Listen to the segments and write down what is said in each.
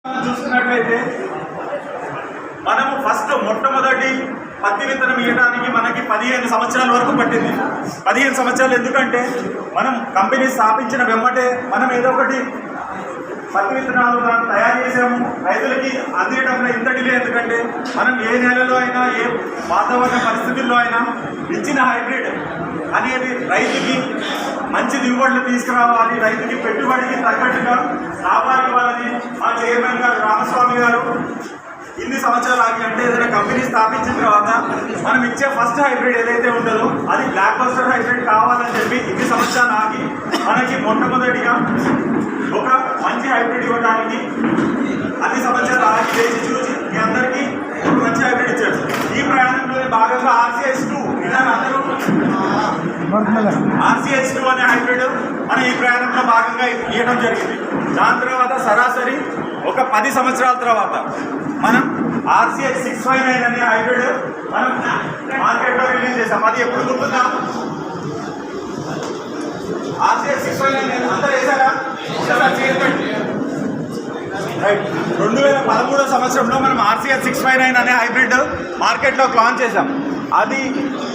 చూసుకున్నట్లయితే మనము ఫస్ట్ మొట్టమొదటి పత్తి విత్తనం ఇవ్వడానికి మనకి 15 సంవత్సరాల వరకు పట్టింది. 15 సంవత్సరాలు ఎందుకంటే మనం కంపెనీ స్థాపించిన వెంబటే మనం ఏదో ఒకటి పత్తి విత్తనాలు మనం తయారు చేసాము. రైతులకి అందేటప్పుడు ఇంత డిలే ఎందుకంటే మనం ఏ నెలలో అయినా ఏ వాతావరణ పరిస్థితుల్లో అయినా ఇచ్చిన హైబ్రిడ్ అనేది రైతుకి మంచి దిగుబడులు తీసుకురావాలి, రైతుకి పెట్టుబడికి తగ్గట్టుగా లాభాలు ఇవ్వాలని మా చైర్మన్ గారు రామస్వామి గారు ఇన్ని సంవత్సరాలు ఆగి అంటే ఏదైనా కంపెనీ స్థాపించిన తర్వాత మనం ఇచ్చే ఫస్ట్ హైబ్రిడ్ ఏదైతే ఉంటుందో అది బ్లాక్ బస్టర్ హైబ్రిడ్ కావాలని చెప్పి ఇన్ని సంవత్సరాలు ఆగి మనకి మొట్టమొదటిగా ఒక మంచి హైబ్రిడ్ ఇవ్వడానికి అన్ని సంవత్సరాలు ఆగి చేసి చూసి మీ అందరికీ ఒక మంచి హైబ్రిడ్ ఇచ్చాడు. ఈ ప్రయాణంలో భాగంగా RCH2 అందరూ RCH2 అనే హైబ్రిడ్ మన ఈ ప్రయాణంలో భాగంగా ఇవ్వడం జరిగింది. దాని తర్వాత సరాసరి ఒక 10 సంవత్సరాల తర్వాత మనం RCH659 అనే హైబ్రిడ్ మనం మార్కెట్లో రిలీజ్ చేసాం. అది ఎప్పుడు గుర్తుందా? RCH659 అందరూ వేసారా? రైట్. 2013 సంవత్సరంలో మనం RCH659 అనే హైబ్రిడ్ మార్కెట్లోకి లాంచ్ చేసాం. అది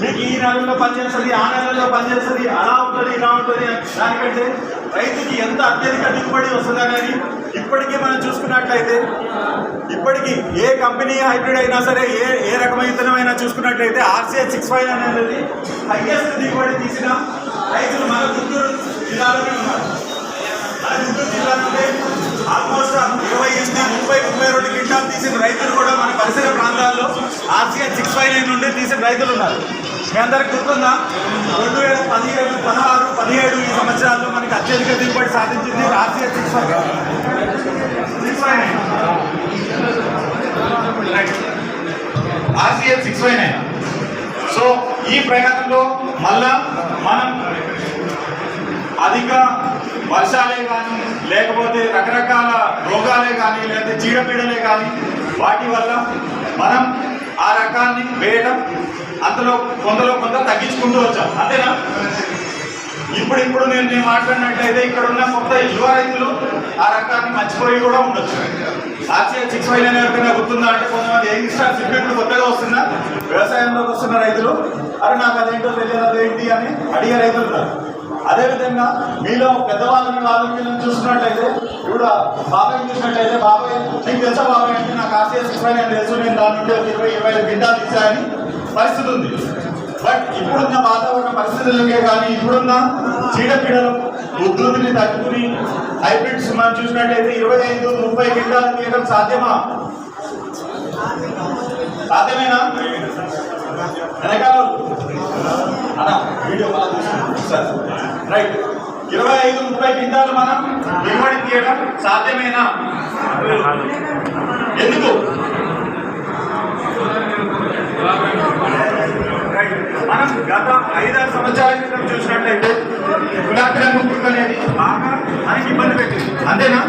మీకు ఈ నెలలో పనిచేస్తుంది, ఆ నెలలో పనిచేస్తుంది, అలా ఉంటుంది, ఇలా ఉంటుంది. దానికంటే రైతుకి ఎంత అత్యధిక దిగుబడి వస్తుంది అనేది ఇప్పటికీ మనం చూసుకున్నట్లయితే ఇప్పటికీ ఏ కంపెనీ హైబ్రిడ్ అయినా సరే ఏ రకమైన విత్తనమైనా చూసుకున్నట్లయితే RCH659 అనేది హైయెస్ట్ దిగుబడి తీసిన రైతులు మన గుంటూరు జిల్లాలోనే ఉన్నారు. మన గుంటూరు జిల్లా నుండి ఆల్మోస్ట్ 28-32 క్వింటాలు తీసిన రైతులు కూడా మన పరిసర ప్రాంతాల్లో RCH659 నుండి తీసిన రైతులు ఉన్నారు. మీ అందరికి గుర్తుందా? 2015, 16, 17 ఈ సంవత్సరాల్లో మనకి అత్యధిక దిగుబడి సాధించింది RCH659. RCH659. సో ఈ ప్రయాణంలో మళ్ళా మనం అధిక వర్షాలే కానీ లేకపోతే రకరకాల రోగాలే కానీ లేకపోతే చీడపీడలే కానీ వాటి వల్ల మనం ఆ రకాన్ని వేయడం అందులో కొంత తగ్గించుకుంటూ వచ్చాం. అంతేనా? ఇప్పుడు నేను మాట్లాడినట్లయితే ఇక్కడ ఉన్న కొత్త యువ రైతులు ఆ రకాన్ని మర్చిపోయి కూడా ఉండొచ్చు. RCH659 ఎవరికైనా గుర్తుందా అంటే కొంతమంది యంగ్స్టర్స్ ఇప్పుడు కొత్తగా వస్తున్న వ్యవసాయంలోకి వస్తున్న రైతులు అరే నాకు అదేంటో తెలియదు అదేంటి అని అడిగే రైతులు ఉన్నారు. అదేవిధంగా మీలో పెద్దవాళ్ళని వాళ్ళని చూసినట్లయితే ఇప్పుడు బాబాయ్ చూసినట్లయితే బాబాయ్ నీకు తెలుసా బాబాయ్ అంటే నాకు RCH659 తెలుసు, నేను దాని నుండి 20-25 క్వింటాలు ఇచ్చాయని పరిస్థితి ఉంది. బట్ ఇప్పుడున్న వాతావరణ పరిస్థితులకే కానీ ఇప్పుడున్న చీడపీడలు ఉధృతిని తట్టుకుని హైబ్రిడ్స్ మనం చూసినట్లయితే 25-30 క్వింటాలు తీయడం సాధ్యమేనా? వెనకాల వీడియో రైట్. 25-30 క్వింటాలు మనం దిగుబడి తీయడం సాధ్యమేనా? ఎందుకు? మనం గత 5-6 సంవత్సరాల క్రితం చూసినట్లయితే గులాబీ రంగు పురుగు అనేది బాగా మనకి ఇబ్బంది పెట్టింది. అంతేనా?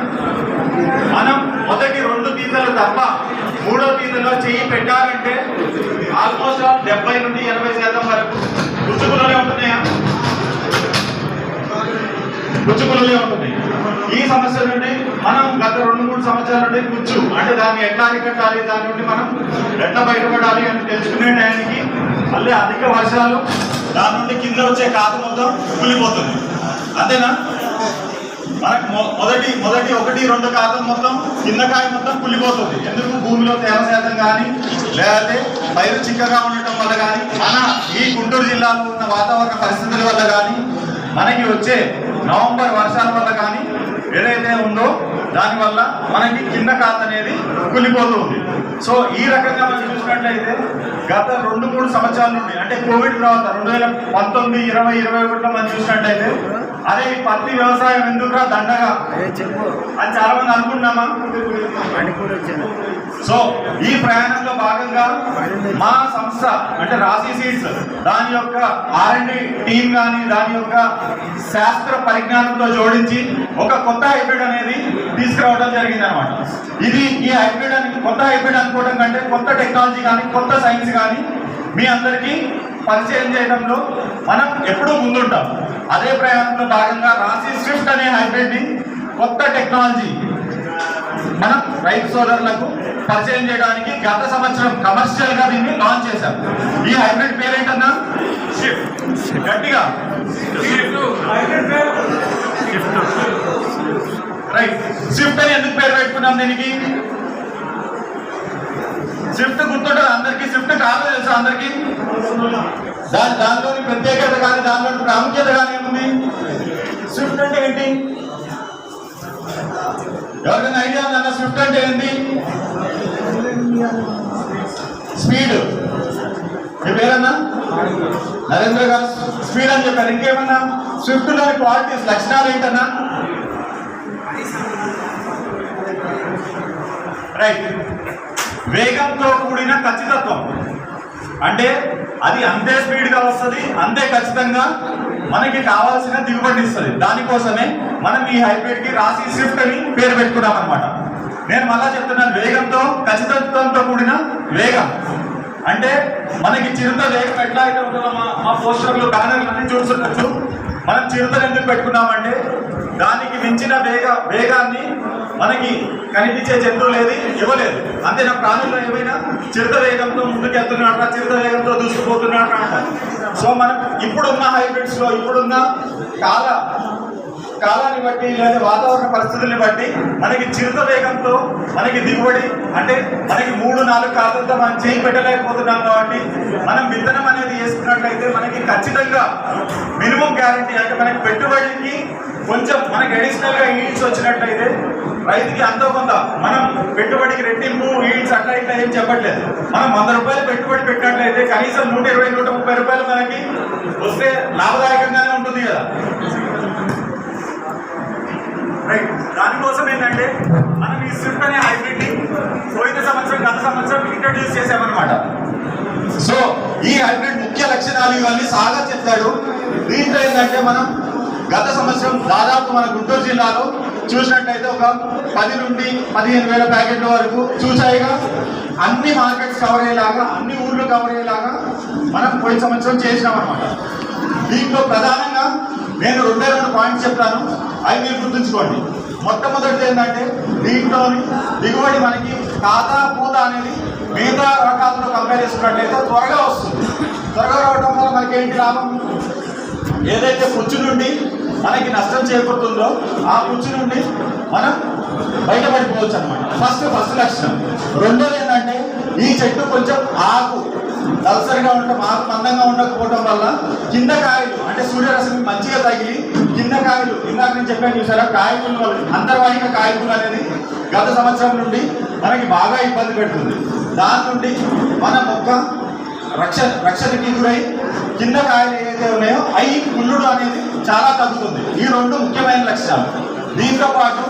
మనం మొదటి 2 తీతలు తప్ప 3వ తీతలో చెయ్యి పెట్టాలంటే ఆల్మోస్ట్ 70-80% వరకు పుచ్చుకులనే ఉంటున్నాయా? పుచ్చుకులనే ఉంటుంది. ఈ సమస్య నుండి మనం గత 2-3 సంవత్సరాల నుండి పుచ్చు అంటే దాన్ని ఎట్లా అరికట్టాలి, దాని నుండి మనం ఎట్లా బయటపడాలి అని తెలుసుకునే టైంకి మళ్ళీ అధిక వర్షాలు దాని నుండి కింద వచ్చే కాత మొత్తం కూలిపోతుంది. అంతేనా? మనకు మొదటి 1-2 కాతం మొత్తం కింద కాయ మొత్తం కుళ్ళిపోతుంది. ఎందుకు? భూమిలో తేమ శాతం కానీ లేకపోతే పైరు చిక్కగా ఉండటం వల్ల కానీ మన ఈ గుంటూరు జిల్లాలో ఉన్న వాతావరణ పరిస్థితుల వల్ల కానీ మనకి వచ్చే నవంబర్ వర్షాల వల్ల కానీ ఏదైతే ఉందో దానివల్ల మనకి కింద కాత అనేది కుళ్ళిపోతుంది. సో ఈ రకంగా మనం చూసినట్లయితే గత 2-3 సంవత్సరాల నుండి అంటే కోవిడ్ తర్వాత 2019, 20, 21 మనం చూసినట్లయితే అదే ఈ పత్తి వ్యవసాయం ఎందుకురా దండగా అని చాలా మంది అనుకుంటున్నామా? సో ఈ ప్రయాణంలో భాగంగా మా సంస్థ అంటే రాశి సీడ్స్ దాని యొక్క R&D టీం కానీ దాని యొక్క శాస్త్ర పరిజ్ఞానంతో జోడించి ఒక కొత్త హైబ్రిడ్ అనేది తీసుకురావడం జరిగింది అనమాట. ఇది ఈ హైబ్రిడ్ అని కొత్త హైబ్రిడ్ అనుకోవడం కంటే కొత్త టెక్నాలజీ కానీ కొత్త సైన్స్ కానీ మీ అందరికీ పరిచయం చేయడంలో మనం ఎప్పుడూ ముందుంటాం. అదే ప్రయాణంలో భాగంగా రాశి స్విఫ్ట్ అనే హైబ్రిడ్ని కొత్త టెక్నాలజీ మనం రైతు సోదరులకు పరిచయం చేయడానికి గత సంవత్సరం కమర్షియల్ గా దీన్ని లాంచ్ చేశాం. ఈ హైబ్రిడ్ పేరేంటన్నా? గట్టిగా రైట్. స్విఫ్ట్ అని ఎందుకు పేరు పెట్టుకున్నాం దీనికి? స్విఫ్ట్ గుర్తుంటుంది అందరికి. స్విఫ్ట్ కాదు తెలుసా అందరికి? దానిలోని ప్రత్యేకత కానీ దానిలోని ప్రాముఖ్యత కానీ ఏముంది? స్విఫ్ట్ అంటే ఏంటి? ఎవరికైనా ఐడియా ఉందన్న స్విఫ్ట్ అంటే ఏంటి? స్పీడ్. మీ పేరన్నా? నరేంద్ర గారు స్పీడ్ అని చెప్పారు. ఇంకేమన్నా స్విఫ్ట్ లోని క్వాలిటీస్ లక్షణాలు ఏంటన్నా? రైట్. వేగంతో కూడిన ఖచ్చితత్వం. అంటే అది అంతే స్పీడ్గా వస్తుంది, అంతే ఖచ్చితంగా మనకి కావాల్సిన దిగుబడి ఇస్తుంది. దానికోసమే మనం ఈ హైబ్రిడ్కి రాసి స్విఫ్ట్ అని పేరు పెట్టుకున్నాం అనమాట. నేను మళ్ళా చెప్తున్నాను, వేగంతో ఖచ్చితత్వంతో కూడిన వేగం. అంటే మనకి చిరుత వేగం ఎట్లా అయితే ఉంటుందో మా పోస్టర్లు బ్యానర్లు అన్ని చూస్తుండొచ్చు. మనం చిరుతలు ఎందుకు పెట్టుకున్నామంటే దానికి మించిన వేగాన్ని మనకి కనిపించే జంతువులు ఏది ఇవ్వలేదు. అంతే నా ప్రాణుల్లో ఏమైనా చిరుత వేగంతో ముందుకెళ్తున్నాడు, చిరుత వేగంతో దూసుకుపోతున్నాడు అంటారు. సో మనం ఇప్పుడున్న హైబ్రిడ్స్ లో ఇప్పుడున్న కాలాన్ని బట్టి లేదా వాతావరణ పరిస్థితుల్ని బట్టి మనకి చిరుత వేగంతో మనకి దిగుబడి అంటే మనకి 3-4 కాలంతో మనం చేయి పెట్టలేకపోతున్నాం. కాబట్టి మనం విత్తనం అనేది వేసుకున్నట్లయితే మనకి ఖచ్చితంగా మినిమం గ్యారంటీ అంటే మనకి పెట్టుబడికి కొంచెం మనకి అడిషనల్ గా ఈల్డ్స్ వచ్చినట్లయితే రైతుకి అంతో కొంత మనం పెట్టుబడికి రెట్టింపు ఈల్డ్స్ అట్లా ఇట్లా ఏం చెప్పట్లేదు. మనం 100 రూపాయలు పెట్టుబడి పెట్టినట్లయితే కనీసం 120-130 రూపాయలు మనకి వస్తే లాభదాయకంగానే ఉంటుంది కదా. రైట్. దానికోసం ఏంటంటే మనం ఈ స్విఫ్ట్ అనే హైబ్రిడ్ ని పోయిన సంవత్సరం గత సంవత్సరం ఇంట్రడ్యూస్ చేసామన్నమాట. సో ఈ హైబ్రిడ్ ముఖ్య లక్షణాలు ఇవన్నీ సాగా చెప్తాడు. దీంట్లో ఏంటంటే మనం గత సంవత్సరం దాదాపు మన గుంటూరు జిల్లాలో చూసినట్లయితే ఒక 10 నుండి 15 వేల ప్యాకెట్ల వరకు చూసాయిగా అన్ని మార్కెట్స్ కవర్ అయ్యేలాగా అన్ని ఊర్లు కవర్ అయ్యేలాగా మనం పోయిన సంవత్సరం చేసినాం అనమాట. దీంట్లో ప్రధానంగా నేను 2 పాయింట్స్ చెప్తాను, అవి మీరు గుర్తుంచుకోండి. మొట్టమొదటిది ఏంటంటే దీంట్లోని దిగుబడి మనకి ఖాతా పూత అనేది మిగతా రకాలతో కంపేర్ చేసుకున్నట్లయితే త్వరగా వస్తుంది. త్వరగా రావడం వల్ల మనకి ఏంటి లాభం? ఏదైతే పుచ్చు నుండి మనకి నష్టం చేకూరుతుందో ఆ పుచ్చు నుండి మనం బయటపడిపోవచ్చు అనమాట. ఫస్ట్ లక్షణం. రెండోది ఏంటంటే ఈ చెట్టు కొంచెం ఆకు దళసరిగా ఉండటం, ఆకు మందంగా ఉండకపోవడం వల్ల కింద కాయలు అంటే సూర్యరశ్మి మంచిగా తగిలి కింద కాయలు ఇందాక నేను చెప్పాను చూసారా, కాయకులు అంతర్వాహిక కాయకులు అనేది గత సంవత్సరం నుండి మనకి బాగా ఇబ్బంది పెడుతుంది. దాని నుండి మన మొక్క రక్షణకి గురై కింద కాయలు ఏదైతే ఉన్నాయో అవి కుళ్ళుడు అనేది చాలా తగ్గుతుంది. ఈ 2 ముఖ్యమైన లక్షణాలు. దీంతో పాటు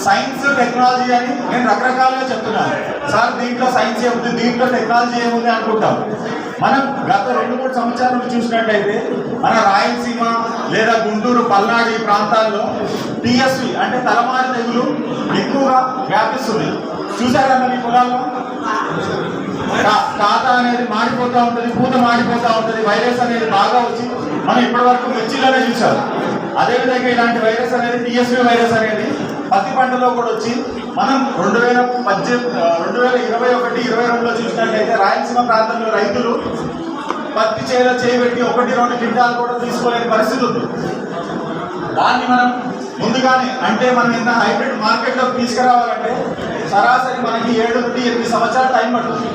సైన్స్ టెక్నాలజీ అని నేను రకరకాలుగా చెప్తున్నాను. సార్ దీంట్లో సైన్స్ ఏముంది, దీంట్లో టెక్నాలజీ ఏముంది అనుకుంటాం. మనం గత 2-3 సంవత్సరాల నుంచి చూసినట్టయితే మన రాయలసీమ లేదా గుంటూరు పల్నాడు ఈ ప్రాంతాల్లో టీఎస్వి అంటే తలమారి తెగులు ఎక్కువగా వ్యాపిస్తుంది. చూసారన్న మీ పొలాల్లో కాత అనేది మాడిపోతూ ఉంటుంది, పూత మాడిపోతూ ఉంటుంది, వైరస్ అనేది బాగా వచ్చి మనం ఇప్పటి వరకు మిర్చిలోనే చూసారు. అదేవిధంగా ఇలాంటి వైరస్ అనేది టీఎస్వి వైరస్ అనేది పత్తి పంటలో కూడా వచ్చి మనం 2021-22లో చూసినట్లయితే రాయలసీమ ప్రాంతంలో రైతులు పత్తి చేలో చేయబెట్టి 1-2 క్వింటాలు కూడా తీసుకోలేని పరిస్థితి ఉంది. దాన్ని మనం ముందుగానే అంటే మనం ఇంత హైబ్రిడ్ మార్కెట్లోకి తీసుకురావాలంటే సరాసరి మనకి 7-8 సంవత్సరాలు టైం పడుతుంది.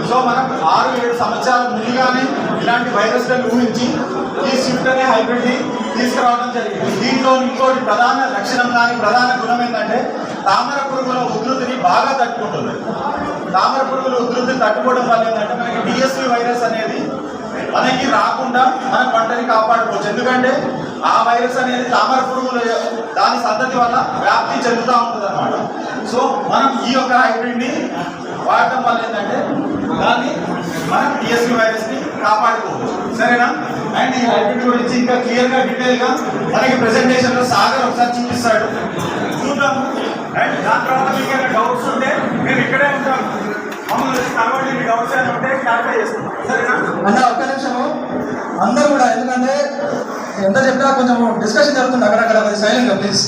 సో మనం 6-7 సంవత్సరాలు ముందుగానే ఇలాంటి వైరస్లను ఊహించి ఈ స్విఫ్ట్ అనే హైబ్రిడ్ని తీసుకురావడం జరిగింది. దీంట్లో ఇంకోటి ప్రధాన లక్షణం కానీ ప్రధాన గుణం ఏంటంటే తామర పురుగుల ఉధృతిని బాగా తట్టుకుంటుంది. తామర పురుగుల ఉధృతిని తట్టుకోవడం వల్ల ఏంటంటే మనకి టీఎస్వి వైరస్ అనేది మనకి రాకుండా మన పంటని కాపాడుకోవచ్చు. ఎందుకంటే ఆ వైరస్ అనేది తామర పురుగుల దాని సంతతి వల్ల వ్యాప్తి చెందుతూ ఉంటుంది అనమాట. సో మనం ఈ యొక్క హైబ్రిడ్ని వాడటం వల్ల ఏంటంటే దాన్ని మనం టీఎస్వి వైరస్ని కాపాడుకోవచ్చు. సరేనా? అండ్ ఈ హైబ్రిడ్ గురించి ఇంకా క్లియర్గా డీటెయిల్గా మనకి ప్రెజెంటేషన్లో సాగర్ ఒకసారి చూపిస్తాడు, చూద్దాం. అండ్ దాని తర్వాత మీకు ఏమైనా డౌట్స్ ఉంటే నేను ఇక్కడే ఉంటాను. మమ్మల్ని కాబట్టి మీ డౌట్స్ ఏమైనా ఉంటే క్లారిఫై చేస్తాం. సరేనా అన్న? ఒక్క నిమిషము అందరూ కూడా, ఎందుకంటే ఎంత చెప్పినా కొంచెం డిస్కషన్ జరుగుతుంది అక్కడక్కడ, సైలెంట్గా ప్లీజ్.